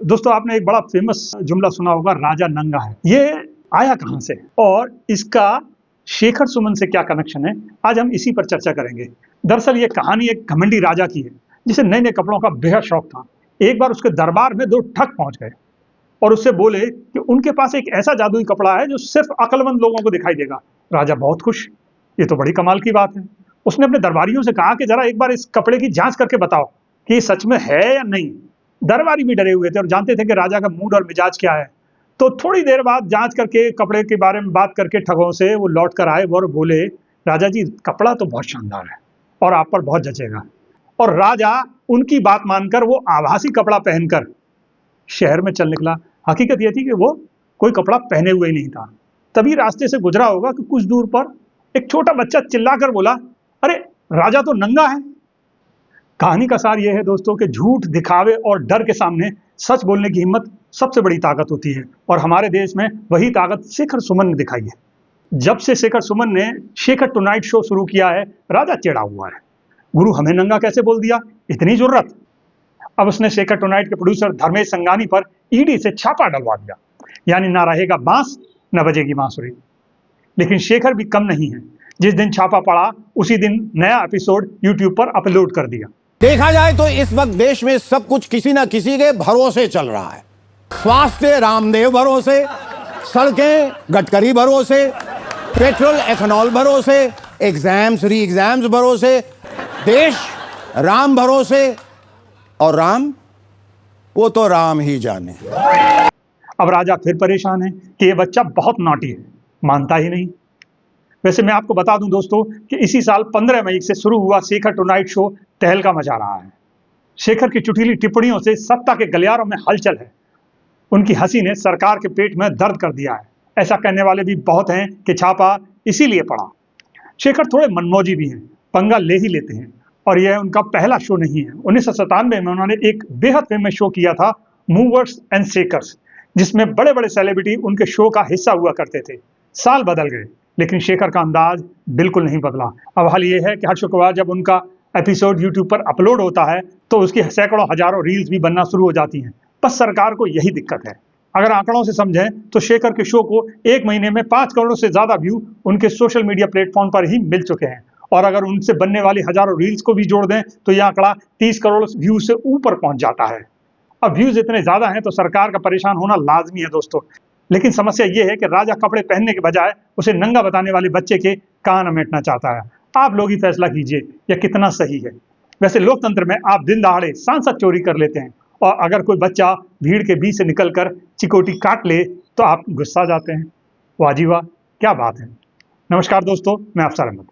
दोस्तों आपने एक बड़ा फेमस जुमला सुना होगा, राजा नंगा है। ये आया कहां से और इसका शेखर सुमन से क्या कनेक्शन है, आज हम इसी पर चर्चा करेंगे। दरअसल ये कहानी एक घमंडी राजा की है जिसे नए नए कपड़ों का बेहद शौक था। एक बार उसके दरबार में दो ठग पहुंच गए और उससे बोले कि उनके पास एक ऐसा जादुई कपड़ा है जो सिर्फ अक्लमंद लोगों को दिखाई देगा। राजा बहुत खुश, ये तो बड़ी कमाल की बात है। उसने अपने दरबारियों से कहा कि जरा एक बार इस कपड़े की जांच करके बताओ कि ये सच में है या नहीं। दरबारी भी डरे हुए थे और जानते थे कि राजा का मूड और मिजाज क्या है। तो थोड़ी देर बाद जांच करके कपड़े के बारे में बात करके ठगों से वो लौट कर आए और बोले, राजा जी कपड़ा तो बहुत शानदार है और आप पर बहुत जचेगा। और राजा उनकी बात मानकर वो आभासी कपड़ा पहनकर शहर में चल निकला। हकीकत यह थी कि वो कोई कपड़ा पहने हुए ही नहीं था। तभी रास्ते से गुजरा होगा कि कुछ दूर पर एक छोटा बच्चा चिल्लाकर बोला, अरे राजा तो नंगा है। कहानी का सार यह है दोस्तों कि झूठ, दिखावे और डर के सामने सच बोलने की हिम्मत सबसे बड़ी ताकत होती है और हमारे देश में वही ताकत शेखर सुमन ने दिखाई है। जब से शेखर सुमन ने शेखर टुनाइट शो शुरू किया है, राजा चिढ़ा हुआ है। गुरु हमें नंगा कैसे बोल दिया, इतनी जुर्रत। अब उसने शेखर टुनाइट के प्रोड्यूसर धर्मेश संगानी पर ईडी से छापा डलवा दिया, यानी ना रहेगा बांस न बजेगी बांसुरी। लेकिन शेखर भी कम नहीं है। जिस दिन छापा पड़ा उसी दिन नया एपिसोड यूट्यूब पर अपलोड कर दिया। देखा जाए तो इस वक्त देश में सब कुछ किसी ना किसी के भरोसे चल रहा है। स्वास्थ्य रामदेव भरोसे, सड़कें गडकरी भरोसे, पेट्रोल एथेनॉल भरोसे, एग्जाम्स री एग्जाम्स भरोसे, देश राम भरोसे, और राम वो तो राम ही जाने। अब राजा फिर परेशान है कि ये बच्चा बहुत नॉटी है, मानता ही नहीं। वैसे मैं आपको बता दूं दोस्तों कि इसी साल 15 मई से शुरू हुआ शेखर टुनाइट शो तहलका मचा रहा है। शेखर की चुटीली टिप्पणियों से सत्ता के गलियारों में हलचल है। उनकी हंसी ने सरकार के पेट में दर्द कर दिया है। ऐसा कहने वाले भी बहुत हैं कि छापा इसीलिए पड़ा। शेखर थोड़े मनमौजी भी हैं, पंगा ले ही लेते हैं और यह उनका पहला शो नहीं है। 1997 में उन्होंने एक बेहद फेमस शो किया था, मूवर्स एंड शेकर्स, जिसमें बड़े बड़े सेलिब्रिटी उनके शो का हिस्सा हुआ करते थे। साल बदल गए लेकिन शेखर का अंदाज बिल्कुल नहीं बदला। अब हाल ये है कि हर शुक्रवार जब उनका एपिसोड यूट्यूब पर अपलोड होता है तो उसकी सैकड़ों हजारों रील्स भी बनना शुरू हो जाती हैं। बस सरकार को यही दिक्कत है। अगर आंकड़ों से समझें तो शेखर के शो को एक महीने में 5 करोड़ से ज्यादा व्यू उनके सोशल मीडिया प्लेटफॉर्म पर ही मिल चुके हैं और अगर उनसे बनने वाली हजारों रील्स को भी जोड़ दें तो यह आंकड़ा 30 करोड़ व्यू से ऊपर पहुंच जाता है। अब व्यूज इतने ज्यादा हैं तो सरकार का परेशान होना लाजमी है दोस्तों। लेकिन समस्या यह है कि राजा कपड़े पहनने के बजाय उसे नंगा बताने वाले बच्चे के कान अमेटना चाहता है। आप लोग ही फैसला कीजिए यह कितना सही है। वैसे लोकतंत्र में आप दिन दहाड़े सांसद चोरी कर लेते हैं और अगर कोई बच्चा भीड़ के बीच से निकलकर चिकोटी काट ले तो आप गुस्सा जाते हैं। वाह जी वाह, क्या बात है। नमस्कार दोस्तों, मैं अफसर अहमद।